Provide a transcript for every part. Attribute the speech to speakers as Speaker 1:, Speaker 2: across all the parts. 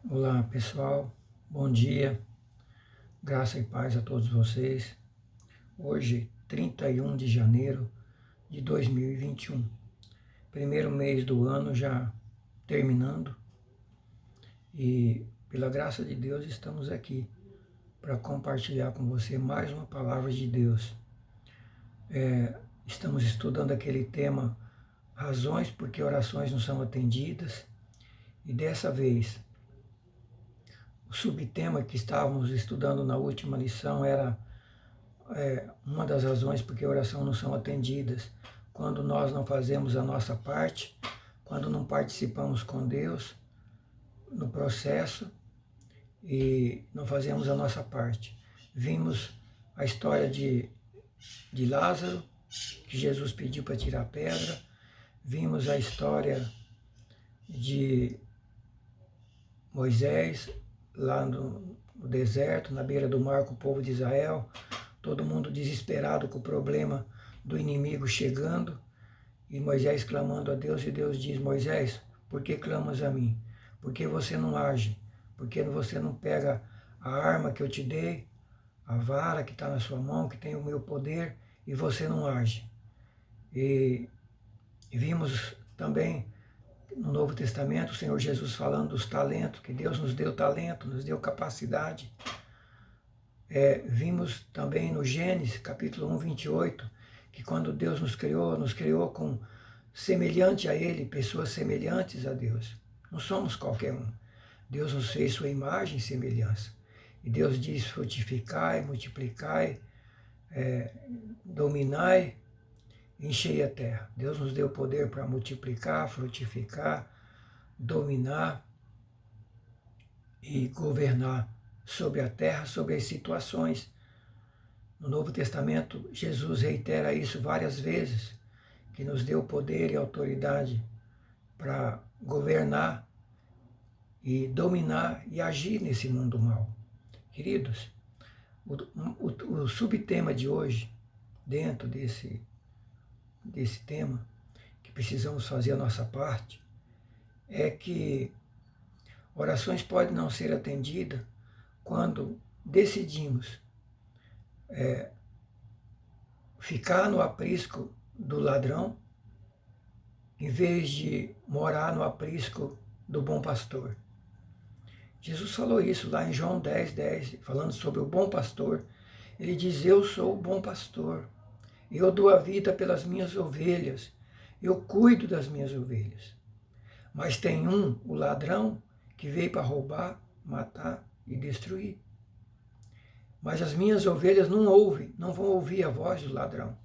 Speaker 1: Olá pessoal, bom dia, graça e paz a todos vocês. Hoje, 31 de janeiro de 2021, primeiro mês do ano já terminando e pela graça de Deus estamos aqui para compartilhar com você mais uma palavra de Deus. Estamos estudando aquele tema, razões porque orações não são atendidas, e dessa vez o subtema que estávamos estudando na última lição era uma das razões porque a oração não são atendidas, quando nós não fazemos a nossa parte, quando não participamos com Deus no processo e não fazemos a nossa parte. Vimos a história de Lázaro, que Jesus pediu para tirar a pedra, vimos a história de Moisés, lá no deserto, na beira do mar, com o povo de Israel, todo mundo desesperado com o problema do inimigo chegando, e Moisés clamando a Deus, e Deus diz: Moisés, por que clamas a mim? Por que você não age? Por que você não pega a arma que eu te dei, a vara que está na sua mão, que tem o meu poder, e você não age? E vimos também no Novo Testamento o Senhor Jesus falando dos talentos, que Deus nos deu talento, nos deu capacidade. Vimos também no Gênesis, capítulo 1, 28, que quando Deus nos criou com semelhante a Ele, pessoas semelhantes a Deus. Não somos qualquer um. Deus nos fez sua imagem e semelhança. E Deus diz: frutificai, multiplicai, dominai, enchei a terra. Deus nos deu poder para multiplicar, frutificar, dominar e governar sobre a terra, sobre as situações. No Novo Testamento, Jesus reitera isso várias vezes, que nos deu poder e autoridade para governar e dominar e agir nesse mundo mal. Queridos, o subtema de hoje, dentro desse tema, que precisamos fazer a nossa parte, é que orações podem não ser atendidas quando decidimos ficar no aprisco do ladrão, em vez de morar no aprisco do bom pastor. Jesus falou isso lá em João 10:10, falando sobre o bom pastor. Ele diz: eu sou o bom pastor, eu dou a vida pelas minhas ovelhas, eu cuido das minhas ovelhas. Mas tem o ladrão, que veio para roubar, matar e destruir. Mas as minhas ovelhas não vão ouvir a voz do ladrão.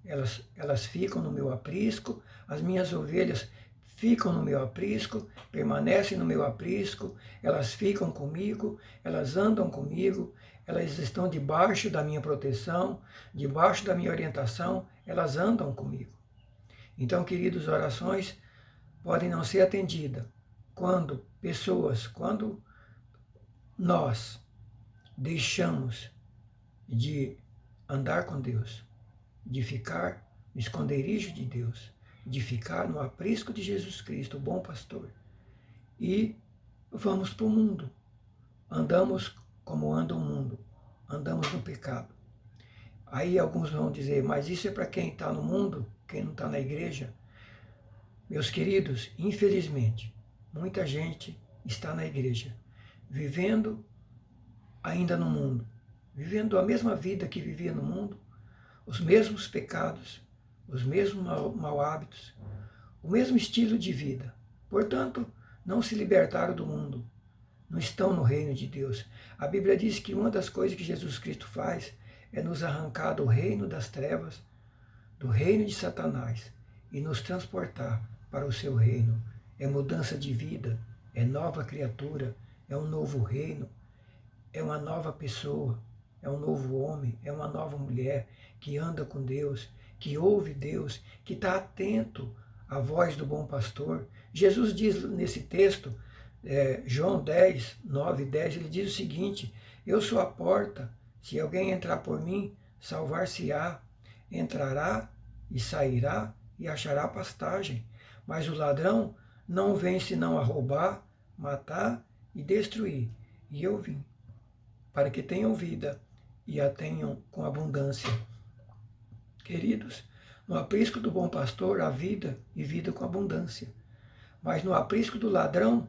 Speaker 1: Elas ficam no meu aprisco, as minhas ovelhas ficam no meu aprisco, permanecem no meu aprisco, elas ficam comigo, elas andam comigo, elas estão debaixo da minha proteção, debaixo da minha orientação, elas andam comigo. Então, queridos, orações podem não ser atendidas quando nós deixamos de andar com Deus, de ficar no esconderijo de Deus, de ficar no aprisco de Jesus Cristo, o bom pastor, e vamos para o mundo. Andamos como anda o mundo, andamos no pecado. Aí alguns vão dizer: mas isso é para quem está no mundo, quem não está na igreja? Meus queridos, infelizmente, muita gente está na igreja, vivendo ainda no mundo, vivendo a mesma vida que vivia no mundo, os mesmos pecados, os mesmos mau hábitos, o mesmo estilo de vida. Portanto, não se libertaram do mundo, não estão no reino de Deus. A Bíblia diz que uma das coisas que Jesus Cristo faz é nos arrancar do reino das trevas, do reino de Satanás, e nos transportar para o seu reino. É mudança de vida, é nova criatura, é um novo reino, é uma nova pessoa, é um novo homem, é uma nova mulher que anda com Deus, que ouve Deus, que está atento à voz do bom pastor. Jesus diz nesse texto, João 10, 9 e 10, ele diz o seguinte: eu sou a porta, se alguém entrar por mim, salvar-se-á, entrará e sairá e achará pastagem. Mas o ladrão não vem senão a roubar, matar e destruir. E eu vim para que tenham vida e a tenham com abundância. Queridos, no aprisco do bom pastor há vida e vida com abundância. Mas no aprisco do ladrão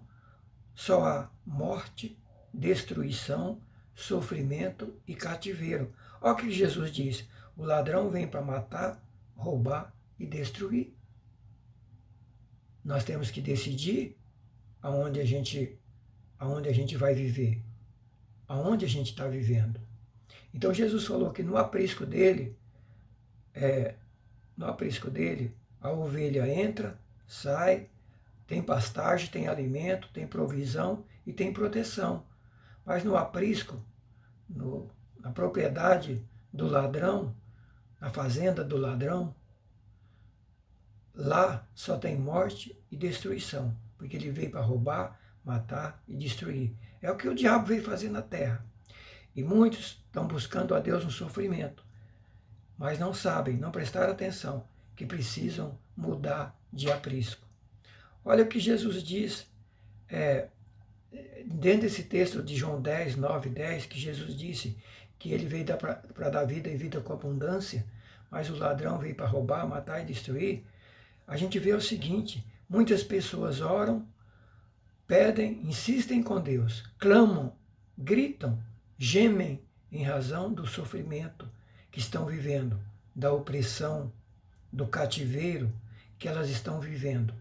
Speaker 1: só há morte, destruição, sofrimento e cativeiro. Olha o que Jesus diz: o ladrão vem para matar, roubar e destruir. Nós temos que decidir aonde a gente vai viver, aonde a gente está vivendo. Então Jesus falou que no aprisco dele, a ovelha entra, sai, tem pastagem, tem alimento, tem provisão e tem proteção. Mas no aprisco, na propriedade do ladrão, na fazenda do ladrão, lá só tem morte e destruição, porque ele veio para roubar, matar e destruir. É o que o diabo veio fazer na terra. E muitos estão buscando a Deus no sofrimento, mas não sabem, não prestaram atenção, que precisam mudar de aprisco. Olha o que Jesus diz, dentro desse texto de João 10, 9, 10, que Jesus disse que ele veio para dar vida e vida com abundância, mas o ladrão veio para roubar, matar e destruir. A gente vê o seguinte: muitas pessoas oram, pedem, insistem com Deus, clamam, gritam, gemem em razão do sofrimento que estão vivendo, da opressão, do cativeiro que elas estão vivendo.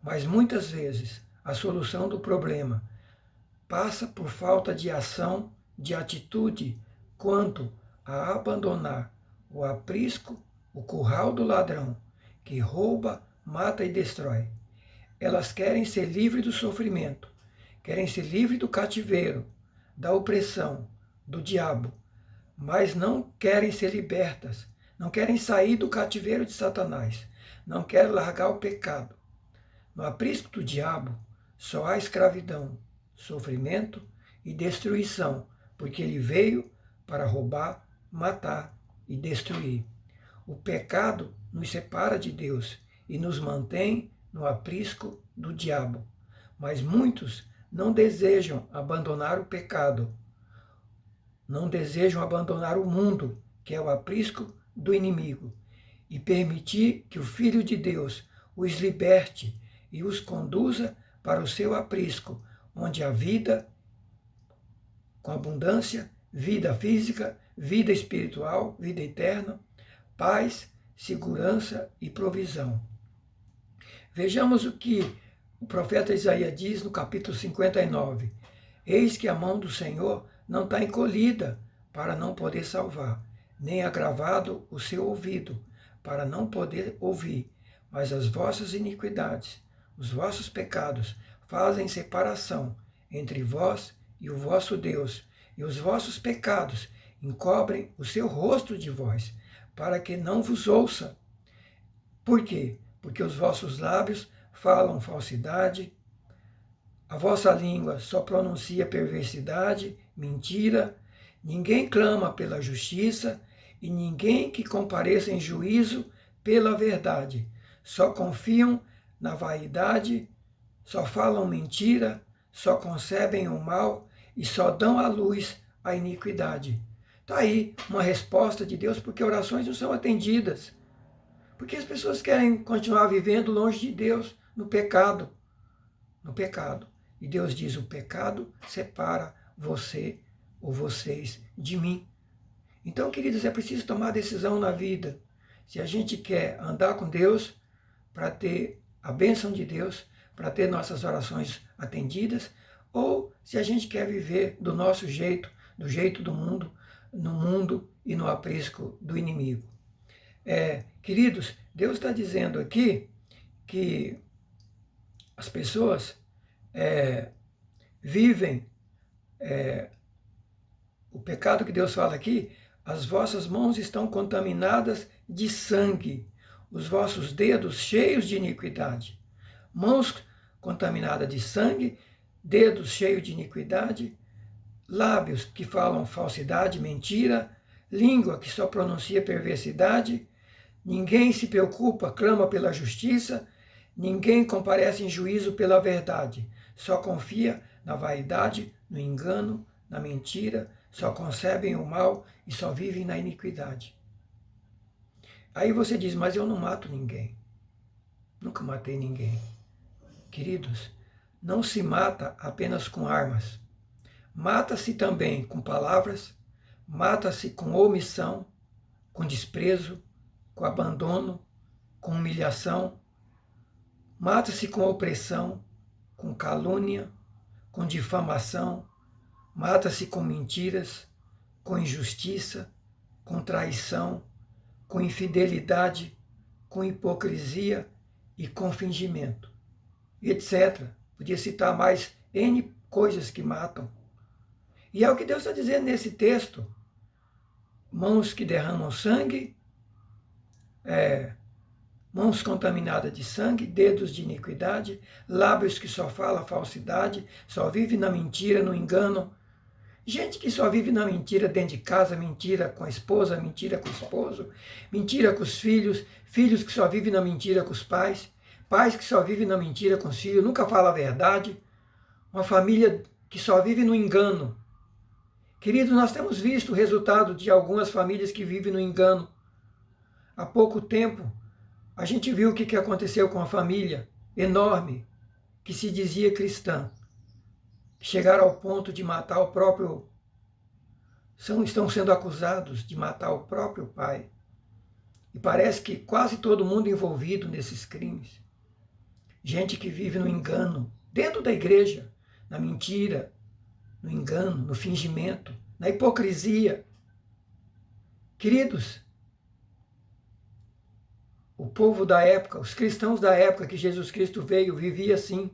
Speaker 1: Mas muitas vezes a solução do problema passa por falta de ação, de atitude, quanto a abandonar o aprisco, o curral do ladrão, que rouba, mata e destrói. Elas querem ser livres do sofrimento, querem ser livres do cativeiro, da opressão, do diabo, mas não querem ser libertas, não querem sair do cativeiro de Satanás, não querem largar o pecado. No aprisco do diabo só há escravidão, sofrimento e destruição, porque ele veio para roubar, matar e destruir. O pecado nos separa de Deus e nos mantém no aprisco do diabo. Mas muitos não desejam abandonar o pecado, não desejam abandonar o mundo, que é o aprisco do inimigo, e permitir que o Filho de Deus os liberte e os conduza para o seu aprisco, onde há vida com abundância, vida física, vida espiritual, vida eterna, paz, segurança e provisão. Vejamos o que o profeta Isaías diz no capítulo 59. Eis que a mão do Senhor não está encolhida para não poder salvar, nem agravado o seu ouvido para não poder ouvir, mas as vossas iniquidades, os vossos pecados fazem separação entre vós e o vosso Deus, e os vossos pecados encobrem o seu rosto de vós, para que não vos ouça. Por quê? Porque os vossos lábios falam falsidade, a vossa língua só pronuncia perversidade, mentira, ninguém clama pela justiça e ninguém que compareça em juízo pela verdade. Só confiam na vaidade, só falam mentira, só concebem o mal e só dão à luz a iniquidade. Está aí uma resposta de Deus, porque orações não são atendidas. Porque as pessoas querem continuar vivendo longe de Deus, no pecado. No pecado. E Deus diz: o pecado separa você ou vocês de mim. Então, queridos, é preciso tomar decisão na vida. Se a gente quer andar com Deus, para ter a bênção de Deus, para ter nossas orações atendidas, ou se a gente quer viver do nosso jeito, do jeito do mundo, no mundo e no aprisco do inimigo. Queridos, Deus está dizendo aqui que as pessoas vivem o pecado que Deus fala aqui: as vossas mãos estão contaminadas de sangue, os vossos dedos cheios de iniquidade. Mãos contaminadas de sangue, dedos cheios de iniquidade, lábios que falam falsidade, mentira, língua que só pronuncia perversidade, ninguém se preocupa, clama pela justiça, ninguém comparece em juízo pela verdade. só confia na vaidade, no engano, na mentira, só concebem o mal e só vivem na iniquidade. Aí você diz, mas eu não mato ninguém. Nunca matei ninguém. Queridos, não se mata apenas com armas. Mata-se também com palavras, mata-se com omissão, com desprezo, com abandono, com humilhação, mata-se com opressão, com calúnia, com difamação, mata-se com mentiras, com injustiça, com traição, com infidelidade, com hipocrisia e com fingimento, etc. Podia citar mais N coisas que matam. E é o que Deus está dizendo nesse texto. Mãos que derramam sangue, mãos contaminadas de sangue, dedos de iniquidade, lábios que só falam falsidade, só vive na mentira, no engano. Gente que só vive na mentira dentro de casa, mentira com a esposa, mentira com o esposo, mentira com os filhos, filhos que só vivem na mentira com os pais, pais que só vivem na mentira com os filhos, nunca fala a verdade, uma família que só vive no engano. Queridos, nós temos visto o resultado de algumas famílias que vivem no engano. Há pouco tempo, a gente viu o que aconteceu com uma família enorme, que se dizia cristã, que chegaram ao ponto de matar o próprio... estão sendo acusados de matar o próprio pai. E parece que quase todo mundo envolvido nesses crimes. Gente que vive no engano, dentro da igreja, na mentira, no engano, no fingimento, na hipocrisia. Queridos, o povo da época, os cristãos da época que Jesus Cristo veio, vivia assim.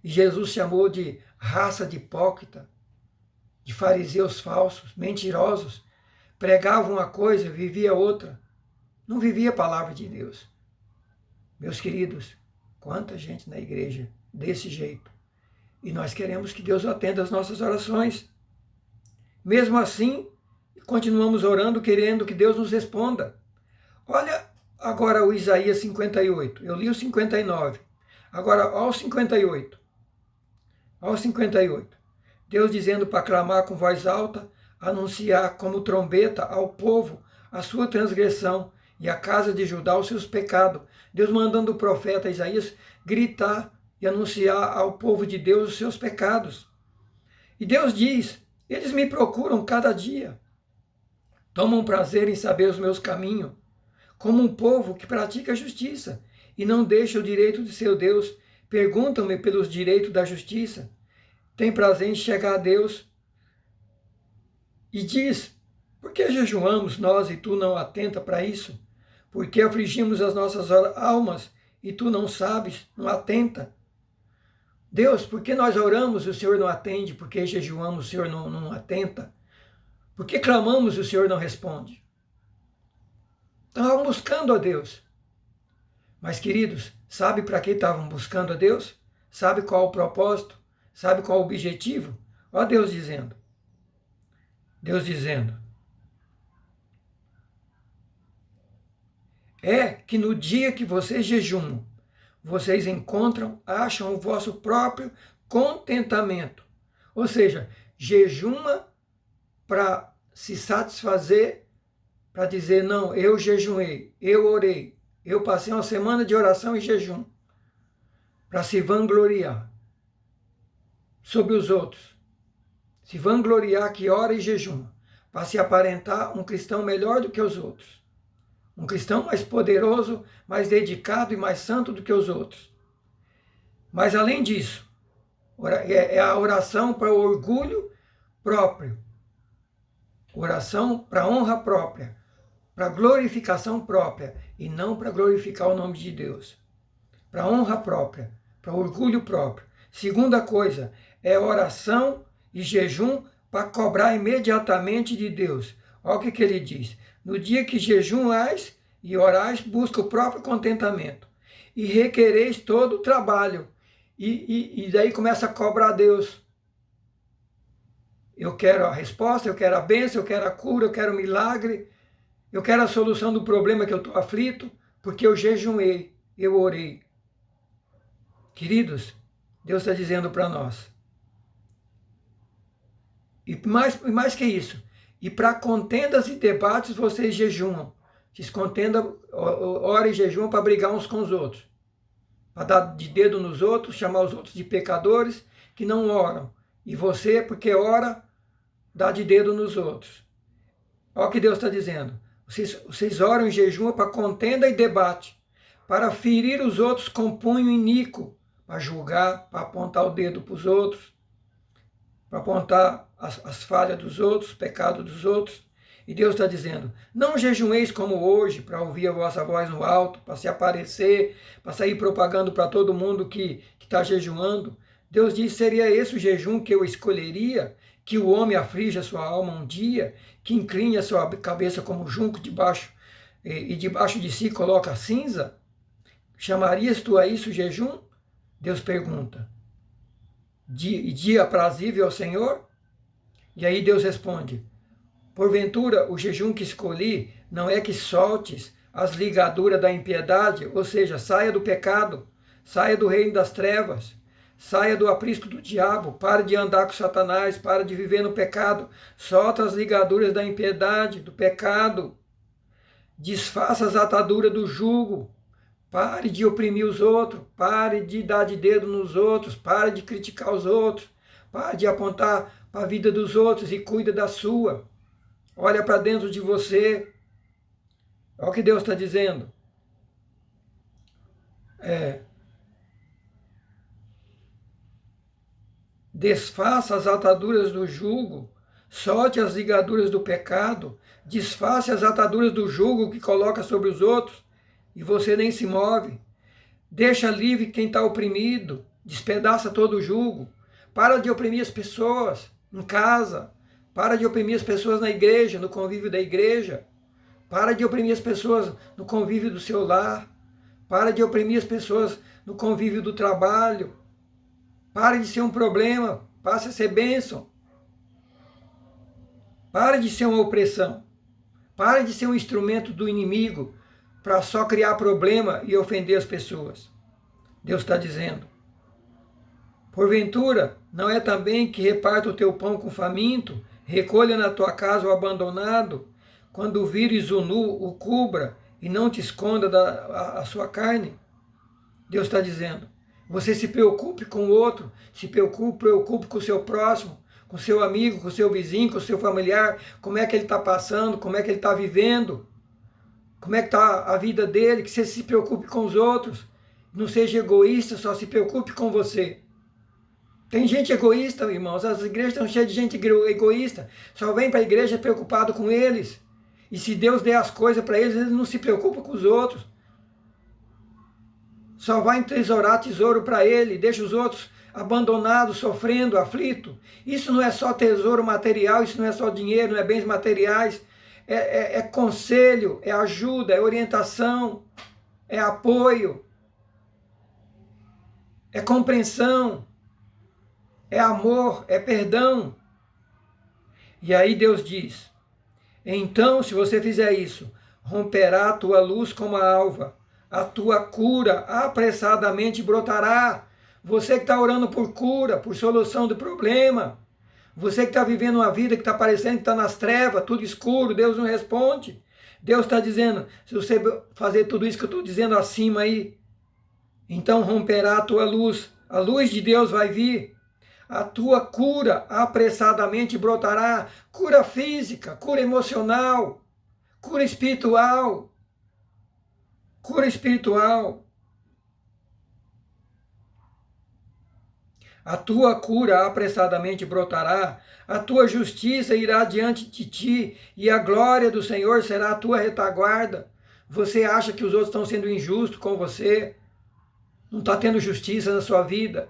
Speaker 1: E Jesus chamou de raça de hipócrita, de fariseus falsos, mentirosos. Pregavam uma coisa, vivia outra. Não vivia a palavra de Deus. Meus queridos, quanta gente na igreja desse jeito. E nós queremos que Deus atenda as nossas orações. Mesmo assim, continuamos orando, querendo que Deus nos responda. Olha agora o Isaías 58. Eu li o 59. Agora, ao 58. Ao 58. Deus dizendo para clamar com voz alta, anunciar como trombeta ao povo a sua transgressão e à casa de Judá os seus pecados. Deus mandando o profeta Isaías gritar e anunciar ao povo de Deus os seus pecados. E Deus diz, eles me procuram cada dia, tomam prazer em saber os meus caminhos, como um povo que pratica a justiça e não deixa o direito de seu Deus, perguntam-me pelos direitos da justiça, tem prazer em chegar a Deus e diz, por que jejuamos nós e tu não atenta para isso? Por que afligimos as nossas almas e tu não sabes, não atenta? Deus, por que nós oramos e o Senhor não atende? Por que jejuamos e o Senhor não atenta? Por que clamamos e o Senhor não responde? Estavam buscando a Deus. Mas, queridos, sabe para que estavam buscando a Deus? Sabe qual o propósito? Sabe qual o objetivo? Olha Deus dizendo. Deus dizendo. É que no dia que vocês jejumam, vocês acham o vosso próprio contentamento. Ou seja, jejuma para se satisfazer, para dizer, não, eu jejuei, eu orei, eu passei uma semana de oração e jejum, para se vangloriar sobre os outros. Se vangloriar que ora e jejuma, para se aparentar um cristão melhor do que os outros. Um cristão mais poderoso, mais dedicado e mais santo do que os outros. Mas além disso, é a oração para o orgulho próprio. Oração para honra própria, para glorificação própria e não para glorificar o nome de Deus. Para honra própria, para orgulho próprio. Segunda coisa, é oração e jejum para cobrar imediatamente de Deus. Olha o que ele diz. No dia que jejuais e orais, busca o próprio contentamento. E requereis todo o trabalho. E daí começa a cobrar a Deus. Eu quero a resposta, eu quero a bênção, eu quero a cura, eu quero o milagre. Eu quero a solução do problema que eu estou aflito, porque eu jejuei, eu orei. Queridos, Deus está dizendo para nós. E mais que isso, e para contendas e debates vocês jejuam. Vocês contendam, ora e jejuam para brigar uns com os outros. Para dar de dedo nos outros, chamar os outros de pecadores que não oram. E você, porque ora, dá de dedo nos outros. Olha o que Deus está dizendo. Vocês oram e jejuam para contenda e debate, para ferir os outros com punho iníquo, para julgar, para apontar o dedo para os outros, para apontar as falhas dos outros, os pecados dos outros. E Deus está dizendo, não jejueis como hoje, para ouvir a vossa voz no alto, para se aparecer, para sair propagando para todo mundo que está jejuando. Deus diz, seria esse o jejum que eu escolheria, que o homem aflige a sua alma um dia, que incline a sua cabeça como junco debaixo, e debaixo de si coloca cinza? Chamarias tu a isso jejum? Deus pergunta. Dia aprazível ao Senhor? E aí Deus responde, porventura o jejum que escolhi não é que soltes as ligaduras da impiedade, ou seja, saia do pecado, saia do reino das trevas, saia do aprisco do diabo, pare de andar com Satanás, pare de viver no pecado, solta as ligaduras da impiedade, do pecado, desfaça as ataduras do jugo, pare de oprimir os outros, pare de dar de dedo nos outros, pare de criticar os outros, pare de apontar para a vida dos outros e cuida da sua. Olha para dentro de você. Olha o que Deus está dizendo. Desfaça as ataduras do jugo, solte as ligaduras do pecado, desfaça as ataduras do jugo que coloca sobre os outros e você nem se move. Deixa livre quem está oprimido, despedaça todo o jugo. Para de oprimir as pessoas em casa, para de oprimir as pessoas na igreja, no convívio da igreja, para de oprimir as pessoas no convívio do seu lar, para de oprimir as pessoas no convívio do trabalho. Pare de ser um problema, passe a ser bênção. Pare de ser uma opressão. Pare de ser um instrumento do inimigo para só criar problema e ofender as pessoas. Deus está dizendo. Porventura, não é também que reparta o teu pão com o faminto, recolha na tua casa o abandonado, quando vires o nu, o cubra, e não te esconda a sua carne? Deus está dizendo. Você se preocupe com o outro, se preocupe com o seu próximo, com o seu amigo, com o seu vizinho, com o seu familiar, como é que ele está passando, como é que ele está vivendo, como é que está a vida dele, que você se preocupe com os outros, não seja egoísta, só se preocupe com você. Tem gente egoísta, irmãos, as igrejas estão cheias de gente egoísta, só vem para a igreja preocupado com eles, e se Deus der as coisas para eles, eles não se preocupam com os outros. Só vai entesourar tesouro para ele, deixa os outros abandonados, sofrendo, aflitos. Isso não é só tesouro material, isso não é só dinheiro, não é bens materiais. É conselho, é ajuda, é orientação, é apoio, é compreensão, é amor, é perdão. E aí Deus diz, então se você fizer isso, romperá a tua luz como a alva, a tua cura apressadamente brotará. Você que está orando por cura, por solução do problema, você que está vivendo uma vida que está parecendo que está nas trevas, tudo escuro, Deus não responde. Deus está dizendo, se você fazer tudo isso que eu estou dizendo acima aí, então romperá a tua luz, a luz de Deus vai vir, a tua cura apressadamente brotará, cura física, cura emocional, cura espiritual, cura espiritual. A tua cura apressadamente brotará, a tua justiça irá diante de ti, e a glória do Senhor será a tua retaguarda. Você acha que os outros estão sendo injustos com você? Não está tendo justiça na sua vida?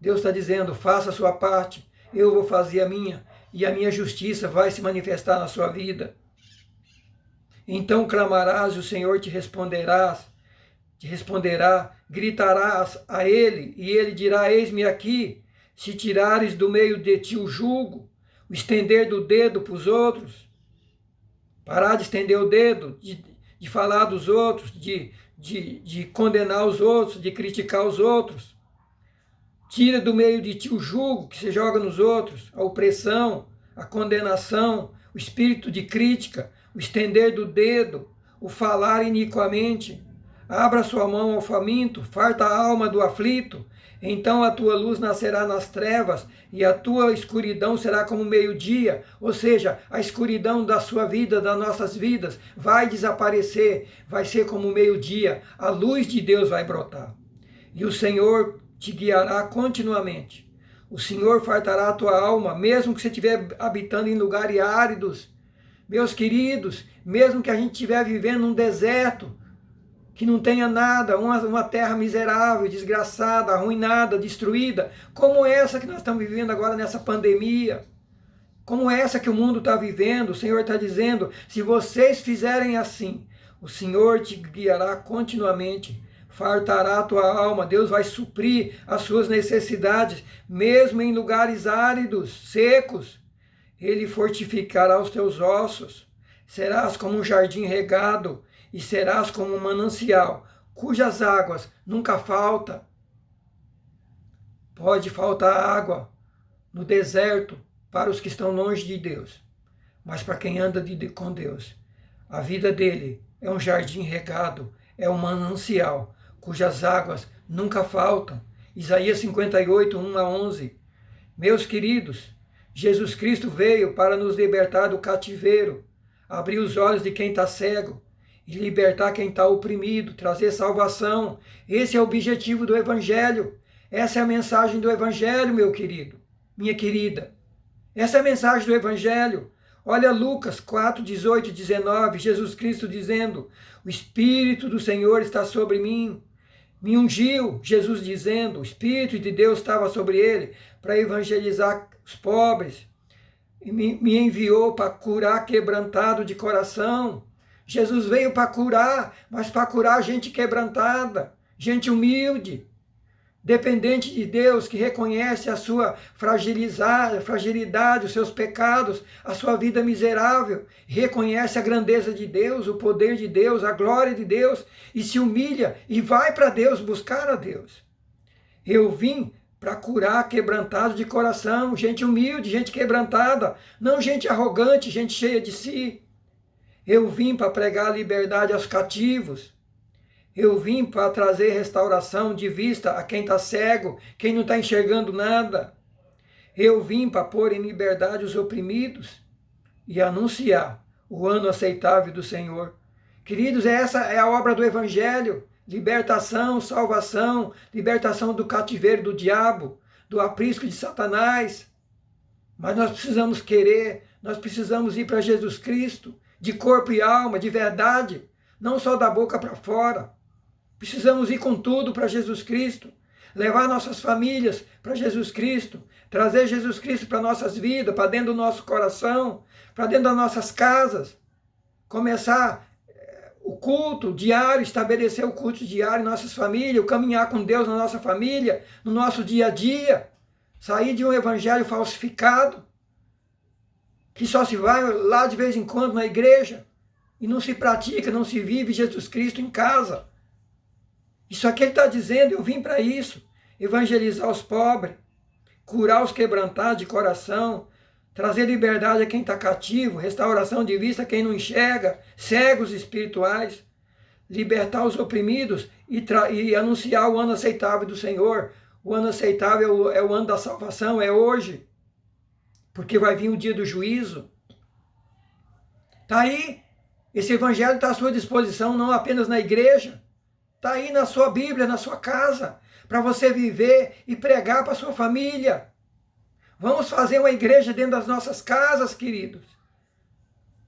Speaker 1: Deus está dizendo, faça a sua parte, eu vou fazer a minha, e a minha justiça vai se manifestar na sua vida. Então clamarás e o Senhor te responderá, gritarás a ele, e ele dirá, eis-me aqui. Se tirares do meio de ti o jugo, o estender do dedo para os outros, parar de estender o dedo, de falar dos outros, de condenar os outros, de criticar os outros. Tira do meio de ti o jugo que se joga nos outros, a opressão, a condenação, o espírito de crítica, o estender do dedo, o falar iniquamente. Abra sua mão ao faminto, farta a alma do aflito. Então a tua luz nascerá nas trevas e a tua escuridão será como meio-dia. Ou seja, a escuridão da sua vida, das nossas vidas, vai desaparecer, vai ser como meio-dia. A luz de Deus vai brotar. E o Senhor te guiará continuamente. O Senhor fartará a tua alma, mesmo que você estiver habitando em lugares áridos. Meus queridos, mesmo que a gente estiver vivendo num deserto, que não tenha nada, uma terra miserável, desgraçada, arruinada, destruída, como essa que nós estamos vivendo agora nessa pandemia, como essa que o mundo está vivendo, o Senhor está dizendo, se vocês fizerem assim, o Senhor te guiará continuamente, fartará a tua alma, Deus vai suprir as suas necessidades, mesmo em lugares áridos, secos, Ele fortificará os teus ossos, serás como um jardim regado, e serás como um manancial, cujas águas nunca faltam. Pode faltar água no deserto para os que estão longe de Deus, mas para quem anda com Deus, a vida dele é um jardim regado, é um manancial, cujas águas nunca faltam. Isaías 58, 1 a 11. Meus queridos, Jesus Cristo veio para nos libertar do cativeiro, abrir os olhos de quem está cego, e libertar quem está oprimido, trazer salvação. Esse é o objetivo do Evangelho. Essa é a mensagem do Evangelho, meu querido, minha querida. Essa é a mensagem do Evangelho. Olha Lucas 4, 18 e 19, Jesus Cristo dizendo, o Espírito do Senhor está sobre mim. Me ungiu, Jesus dizendo, o Espírito de Deus estava sobre ele para evangelizar os pobres. E me enviou para curar quebrantado de coração. Jesus veio para curar, mas para curar gente quebrantada, gente humilde, dependente de Deus, que reconhece a sua fragilidade, os seus pecados, a sua vida miserável, reconhece a grandeza de Deus, o poder de Deus, a glória de Deus, e se humilha e vai para Deus, buscar a Deus. Eu vim para curar quebrantado de coração, gente humilde, gente quebrantada, não gente arrogante, gente cheia de si. Eu vim para pregar a liberdade aos cativos. Eu vim para trazer restauração de vista a quem está cego, quem não está enxergando nada. Eu vim para pôr em liberdade os oprimidos e anunciar o ano aceitável do Senhor. Queridos, essa é a obra do Evangelho. Libertação, salvação, libertação do cativeiro do diabo, do aprisco de Satanás. Mas nós precisamos querer, nós precisamos ir para Jesus Cristo, de corpo e alma, de verdade, não só da boca para fora. Precisamos ir com tudo para Jesus Cristo, levar nossas famílias para Jesus Cristo, trazer Jesus Cristo para nossas vidas, para dentro do nosso coração, para dentro das nossas casas, começar o culto diário, estabelecer o culto diário em nossas famílias, o caminhar com Deus na nossa família, no nosso dia a dia, sair de um evangelho falsificado, que só se vai lá de vez em quando na igreja e não se pratica, não se vive Jesus Cristo em casa. Isso aqui ele está dizendo, eu vim para isso, evangelizar os pobres, curar os quebrantados de coração, trazer liberdade a quem está cativo, restauração de vista a quem não enxerga, cegos espirituais, libertar os oprimidos e anunciar o ano aceitável do Senhor. O ano aceitável é o ano da salvação, é hoje. Porque vai vir o dia do juízo. Está aí. Esse evangelho está à sua disposição, não apenas na igreja. Está aí na sua Bíblia, na sua casa, para você viver e pregar para a sua família. Vamos fazer uma igreja dentro das nossas casas, queridos.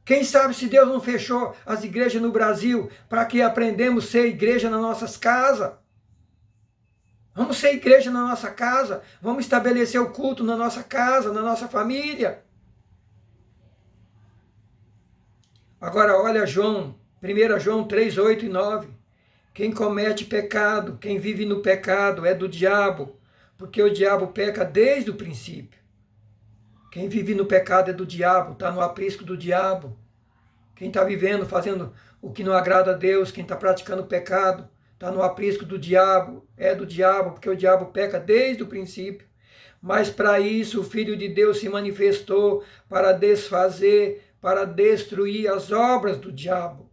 Speaker 1: Quem sabe se Deus não fechou as igrejas no Brasil para que aprendamos a ser igreja nas nossas casas. Vamos ser igreja na nossa casa, vamos estabelecer o culto na nossa casa, na nossa família. Agora olha João, 1 João 3, 8 e 9. Quem comete pecado, quem vive no pecado é do diabo, porque o diabo peca desde o princípio. Quem vive no pecado é do diabo, está no aprisco do diabo. Quem está vivendo, fazendo o que não agrada a Deus, quem está praticando o pecado, está no aprisco do diabo, é do diabo, porque o diabo peca desde o princípio. Mas para isso o Filho de Deus se manifestou para desfazer, para destruir as obras do diabo.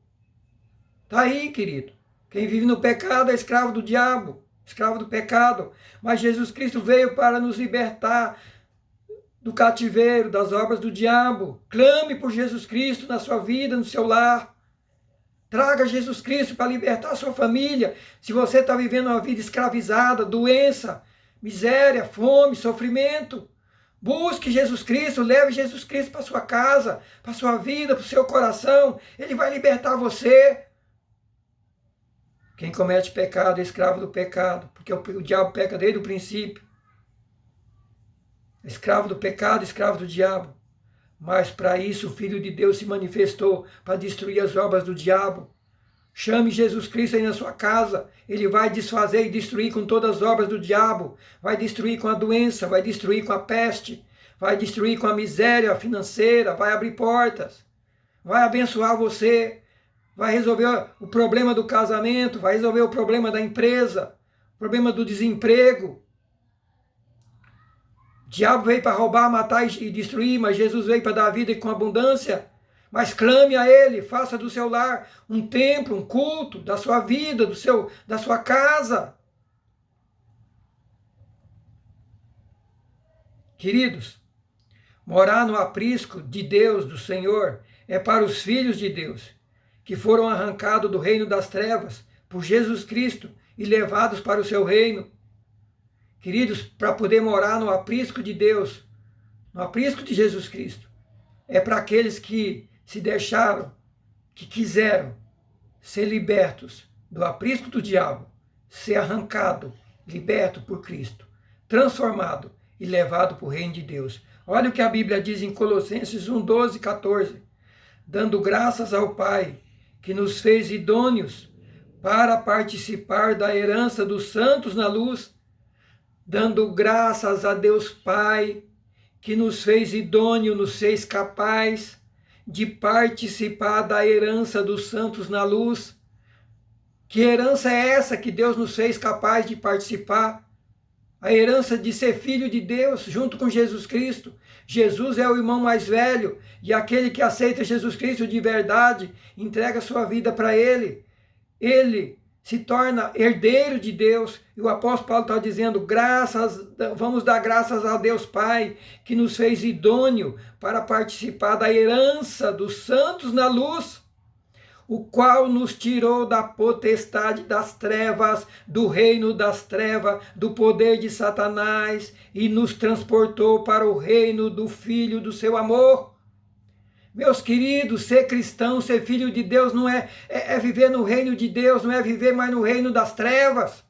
Speaker 1: Está aí, querido. Quem vive no pecado é escravo do diabo, escravo do pecado. Mas Jesus Cristo veio para nos libertar do cativeiro, das obras do diabo. Clame por Jesus Cristo na sua vida, no seu lar. Traga Jesus Cristo para libertar a sua família. Se você está vivendo uma vida escravizada, doença, miséria, fome, sofrimento, busque Jesus Cristo, leve Jesus Cristo para sua casa, para sua vida, para o seu coração. Ele vai libertar você. Quem comete pecado é escravo do pecado, porque o diabo peca desde o princípio. Escravo do pecado, escravo do diabo. Mas para isso o Filho de Deus se manifestou para destruir as obras do diabo. Chame Jesus Cristo aí na sua casa. Ele vai desfazer e destruir com todas as obras do diabo. Vai destruir com a doença, vai destruir com a peste, vai destruir com a miséria financeira, vai abrir portas, vai abençoar você, vai resolver o problema do casamento, vai resolver o problema da empresa, o problema do desemprego. O diabo veio para roubar, matar e destruir, mas Jesus veio para dar vida e com abundância. Mas clame a Ele, faça do seu lar um templo, um culto da sua vida, da sua casa. Queridos, morar no aprisco de Deus, do Senhor, é para os filhos de Deus, que foram arrancados do reino das trevas por Jesus Cristo e levados para o seu reino. Queridos, para poder morar no aprisco de Deus, no aprisco de Jesus Cristo, é para aqueles que se deixaram, que quiseram ser libertos do aprisco do diabo, ser arrancado, liberto por Cristo, transformado e levado para o reino de Deus. Olha o que a Bíblia diz em Colossenses 1, 12, 14. Dando graças ao Pai, que nos fez idôneos para participar da herança dos santos na luz, dando graças a Deus Pai, que nos fez idôneo, nos fez capaz de participar da herança dos santos na luz. Que herança é essa que Deus nos fez capaz de participar? A herança de ser filho de Deus, junto com Jesus Cristo. Jesus é o irmão mais velho, e aquele que aceita Jesus Cristo de verdade, entrega sua vida para Ele. Ele se torna herdeiro de Deus, e o apóstolo Paulo está dizendo, vamos dar graças a Deus Pai, que nos fez idôneo para participar da herança dos santos na luz, o qual nos tirou da potestade das trevas, do reino das trevas, do poder de Satanás, e nos transportou para o reino do Filho do seu amor. Meus queridos, ser cristão, ser filho de Deus não é viver no reino de Deus, não é viver mais no reino das trevas.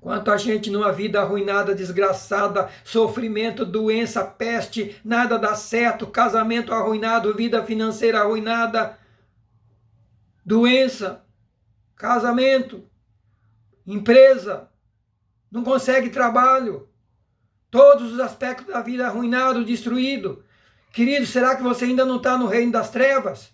Speaker 1: Quanto a gente numa vida arruinada, desgraçada, sofrimento, doença, peste, nada dá certo, casamento arruinado, vida financeira arruinada, doença, casamento, empresa, não consegue trabalho, todos os aspectos da vida arruinado, destruído. Querido, será que você ainda não está no reino das trevas?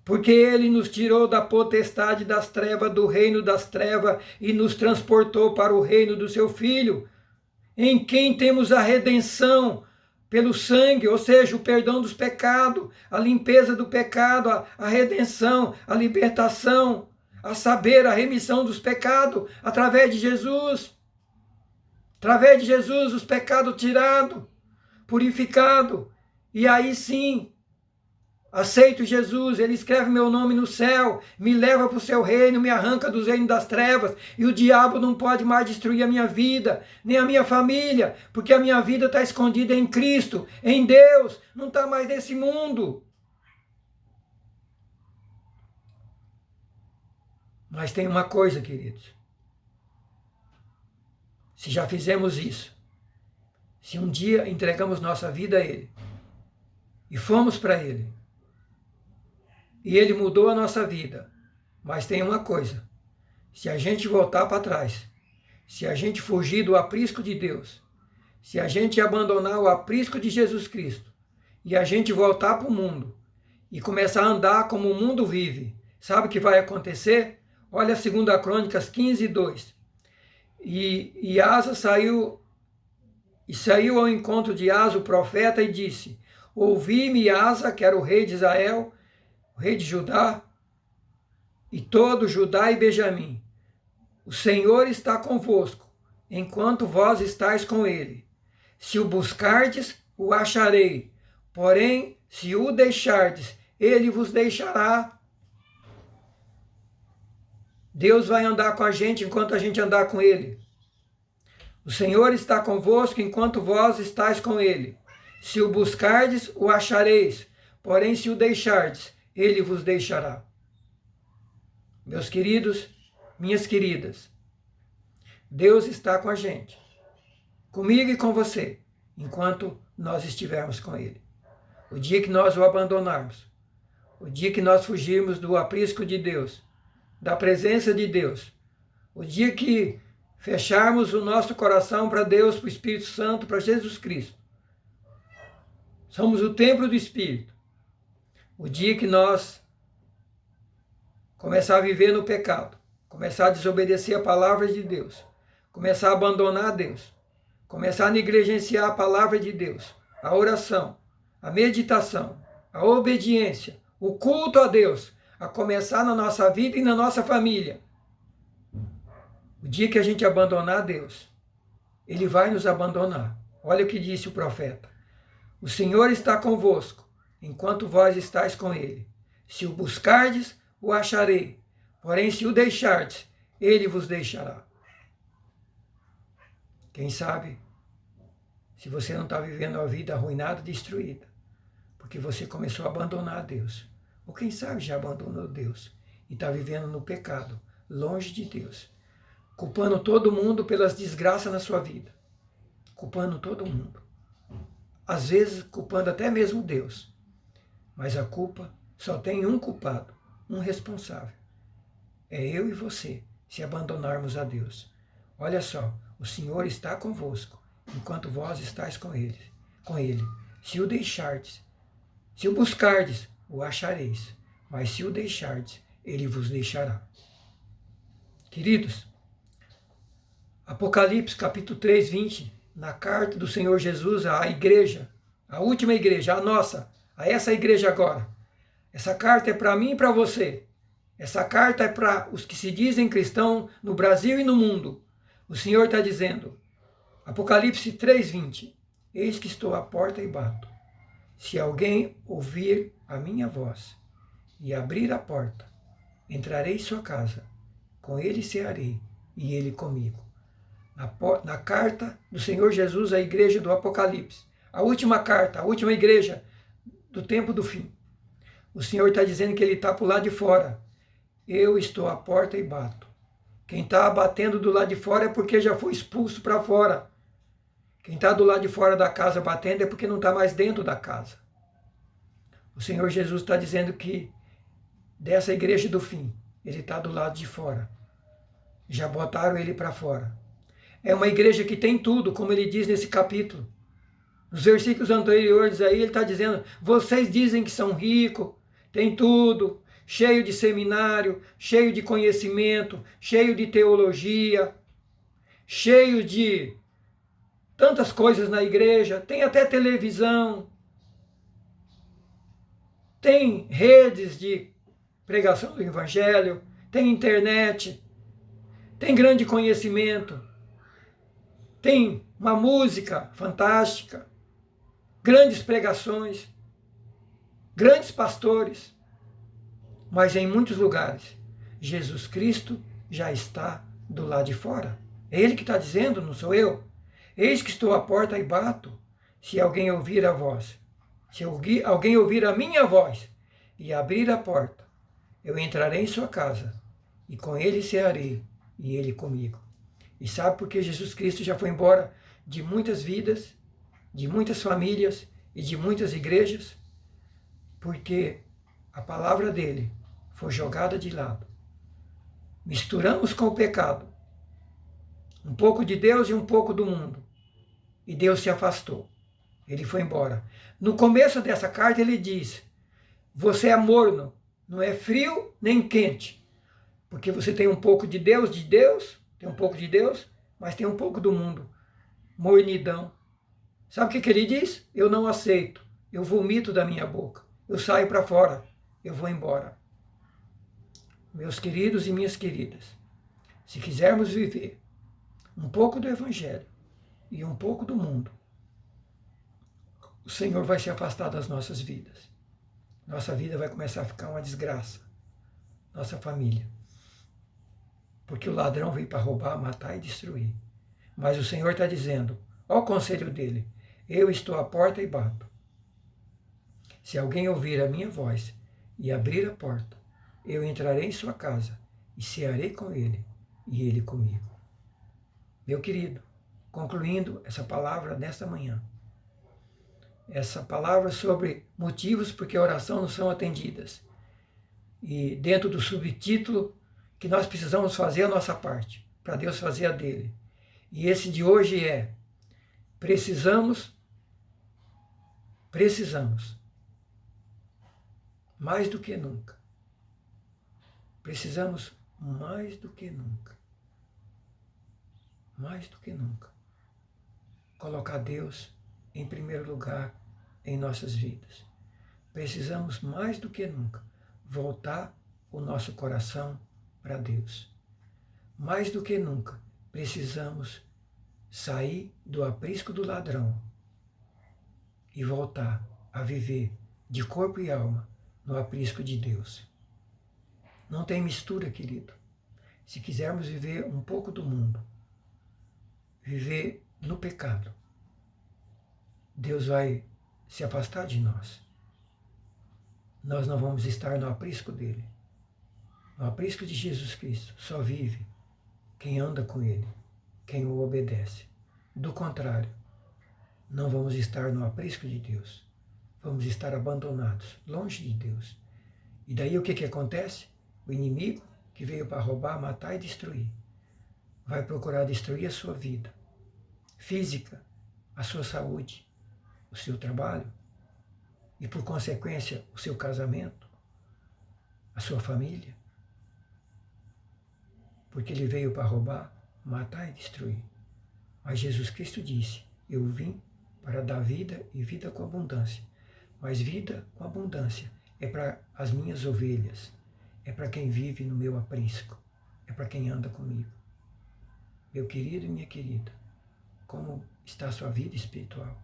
Speaker 1: Porque Ele nos tirou da potestade das trevas, do reino das trevas, e nos transportou para o reino do seu Filho, em quem temos a redenção pelo sangue, ou seja, o perdão dos pecados, a limpeza do pecado, a redenção, a libertação, a saber, a remissão dos pecados, através de Jesus. Através de Jesus, os pecados tirados, purificado, e aí sim, aceito Jesus, Ele escreve meu nome no céu, me leva para o seu reino, me arranca dos reinos das trevas, e o diabo não pode mais destruir a minha vida, nem a minha família, porque a minha vida está escondida em Cristo, em Deus, não está mais nesse mundo. Mas tem uma coisa, queridos, se já fizemos isso, se um dia entregamos nossa vida a Ele, e fomos para Ele, e Ele mudou a nossa vida, mas tem uma coisa, se a gente voltar para trás, se a gente fugir do aprisco de Deus, se a gente abandonar o aprisco de Jesus Cristo, e a gente voltar para o mundo, e começar a andar como o mundo vive, Sabe o que vai acontecer? Olha 2 Crônicas 15, 2. E Asa saiu ao encontro de Asa, o profeta, e disse: ouvi-me, Asa, que era o rei de Israel, o rei de Judá, e todo Judá e Benjamim. O Senhor está convosco, enquanto vós estáis com ele. Se o buscardes, o acharei. Porém, se o deixardes, ele vos deixará. Deus vai andar com a gente enquanto a gente andar com ele. O Senhor está convosco enquanto vós estáis com ele. Se o buscardes, o achareis. Porém, se o deixardes, ele vos deixará. Meus queridos, minhas queridas, Deus está com a gente, comigo e com você, enquanto nós estivermos com ele. O dia que nós o abandonarmos, o dia que nós fugirmos do aprisco de Deus, da presença de Deus, o dia que fecharmos o nosso coração para Deus, para o Espírito Santo, para Jesus Cristo, somos o templo do Espírito. O dia que nós começar a viver no pecado, começar a desobedecer a palavra de Deus, começar a abandonar a Deus, começar a negligenciar a palavra de Deus, a oração, a meditação, a obediência, o culto a Deus, a começar na nossa vida e na nossa família. O dia que a gente abandonar a Deus, ele vai nos abandonar. Olha o que disse o profeta: o Senhor está convosco, enquanto vós estáis com ele. Se o buscardes, o acharei. Porém, se o deixardes, ele vos deixará. Quem sabe, se você não está vivendo uma vida arruinada, destruída, porque você começou a abandonar a Deus. Ou quem sabe já abandonou Deus e está vivendo no pecado, longe de Deus, culpando todo mundo pelas desgraças na sua vida. Culpando todo mundo. Às vezes, culpando até mesmo Deus. Mas a culpa só tem um culpado, um responsável. É eu e você, se abandonarmos a Deus. Olha só, o Senhor está convosco, enquanto vós estáis com ele. Se o deixardes, se o buscardes, o achareis. Mas se o deixardes, ele vos deixará. Queridos, Apocalipse capítulo 3, 20, na carta do Senhor Jesus à igreja, a última igreja, a nossa, a essa igreja agora. Essa carta é para mim e para você. Essa carta é para os que se dizem cristãos no Brasil e no mundo. O Senhor está dizendo, Apocalipse 3, 20, eis que estou à porta e bato. Se alguém ouvir a minha voz e abrir a porta, entrarei em sua casa, com ele cearei e ele comigo. Na carta do Senhor Jesus à igreja do Apocalipse, a última carta, a última igreja do tempo do fim. O Senhor está dizendo que ele está por lá de fora. Eu estou à porta e bato. Quem está batendo do lado de fora é porque já foi expulso para fora. Quem está do lado de fora da casa batendo é porque não está mais dentro da casa. O Senhor Jesus está dizendo que dessa igreja do fim, ele está do lado de fora. Já botaram ele para fora. É uma igreja que tem tudo, como ele diz nesse capítulo. Nos versículos anteriores aí, ele está dizendo, vocês dizem que são ricos, tem tudo, cheio de seminário, cheio de conhecimento, cheio de teologia, cheio de tantas coisas na igreja, tem até televisão, tem redes de pregação do evangelho, tem internet, tem grande conhecimento, tem uma música fantástica, grandes pregações, grandes pastores, mas em muitos lugares, Jesus Cristo já está do lado de fora. É Ele que está dizendo, não sou eu. Eis que estou à porta e bato, se alguém ouvir a voz. Se alguém ouvir a minha voz e abrir a porta, eu entrarei em sua casa e com ele cearei e ele comigo. E sabe por que Jesus Cristo já foi embora de muitas vidas, de muitas famílias e de muitas igrejas? Porque a palavra dele foi jogada de lado. Misturamos com o pecado. Um pouco de Deus e um pouco do mundo. E Deus se afastou. Ele foi embora. No começo dessa carta ele diz, você é morno, Não é frio nem quente. Porque você tem um pouco de Deus, tem um pouco de Deus, mas tem um pouco do mundo. Mornidão. Sabe o que ele diz? Eu não aceito. Eu vomito da minha boca. Eu saio para fora. Eu vou embora. Meus queridos e minhas queridas, se quisermos viver um pouco do Evangelho e um pouco do mundo, o Senhor vai se afastar das nossas vidas. Nossa vida vai começar a ficar uma desgraça. Nossa família. Porque o ladrão veio para roubar, matar e destruir. Mas o Senhor está dizendo, olha o conselho dele, eu estou à porta e bato. Se alguém ouvir a minha voz e abrir a porta, eu entrarei em sua casa e cearei com ele e ele comigo. Meu querido, concluindo essa palavra nesta manhã, essa palavra sobre motivos porque a oração não são atendidas. E dentro do subtítulo que nós precisamos fazer a nossa parte, para Deus fazer a dele. E esse de hoje é, precisamos, mais do que nunca. Precisamos mais do que nunca. Mais do que nunca. Colocar Deus em primeiro lugar em nossas vidas. Precisamos mais do que nunca voltar o nosso coração para Deus. Mais do que nunca precisamos sair do aprisco do ladrão e voltar a viver de corpo e alma no aprisco de Deus. Não tem mistura, querido. Se quisermos viver um pouco do mundo, viver no pecado, Deus vai se afastar de nós. Nós não vamos estar no aprisco dele. No aprisco de Jesus Cristo só vive quem anda com ele, quem o obedece. Do contrário, não vamos estar no aprisco de Deus. Vamos estar abandonados, longe de Deus. E daí o que acontece? O inimigo, que veio para roubar, matar e destruir, vai procurar destruir a sua vida física, a sua saúde, o seu trabalho e, por consequência, o seu casamento, a sua família. Porque ele veio para roubar, matar e destruir. Mas Jesus Cristo disse, eu vim para dar vida e vida com abundância. Mas vida com abundância é para as minhas ovelhas, é para quem vive no meu aprisco, é para quem anda comigo. Meu querido e minha querida, como está a sua vida espiritual?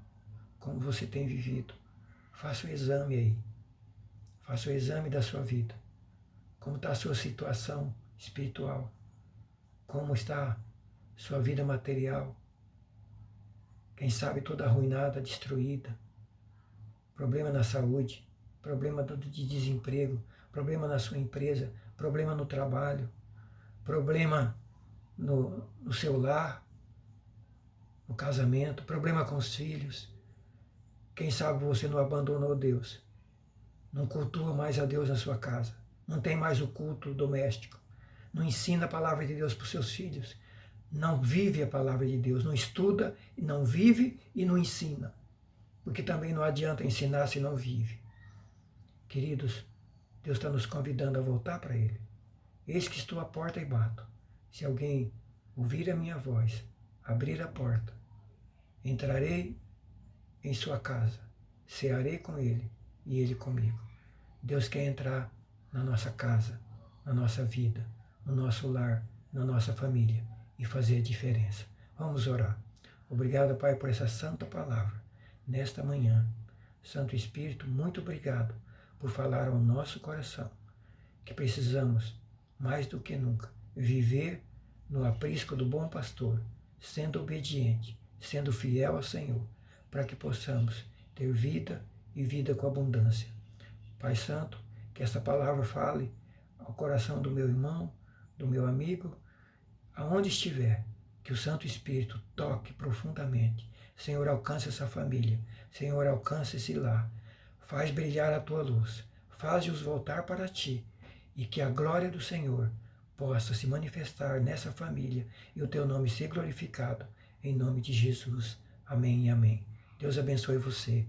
Speaker 1: Como você tem vivido? Faça o exame aí. Faça o exame da sua vida. Como está a sua situação espiritual? Como está sua vida material? Quem sabe toda arruinada, destruída. Problema na saúde, problema de desemprego, problema na sua empresa, problema no trabalho, problema no seu lar, no casamento, problema com os filhos. Quem sabe você não abandonou Deus, não cultua mais a Deus na sua casa, não tem mais o culto doméstico, não ensina a palavra de Deus para os seus filhos, não vive a palavra de Deus, não estuda, não vive e não ensina, porque também não adianta ensinar se não vive. Queridos, Deus está nos convidando a voltar para Ele. Eis que estou à porta e bato. Se alguém ouvir a minha voz, abrir a porta, entrarei em sua casa, cearei com Ele e Ele comigo. Deus quer entrar na nossa casa, na nossa vida, no nosso lar, na nossa família e fazer a diferença. Vamos orar. Obrigado, Pai, por essa santa palavra nesta manhã. Santo Espírito, muito obrigado por falar ao nosso coração que precisamos, mais do que nunca, viver no aprisco do bom pastor, sendo obediente, sendo fiel ao Senhor, para que possamos ter vida e vida com abundância. Pai Santo, que esta palavra fale ao coração do meu irmão, do meu amigo, aonde estiver, que o Santo Espírito toque profundamente. Senhor, alcance essa família. Senhor, alcance esse lar. Faz brilhar a tua luz. Faz-os voltar para ti. E que a glória do Senhor possa se manifestar nessa família e o teu nome ser glorificado. Em nome de Jesus. Amém e amém. Deus abençoe você.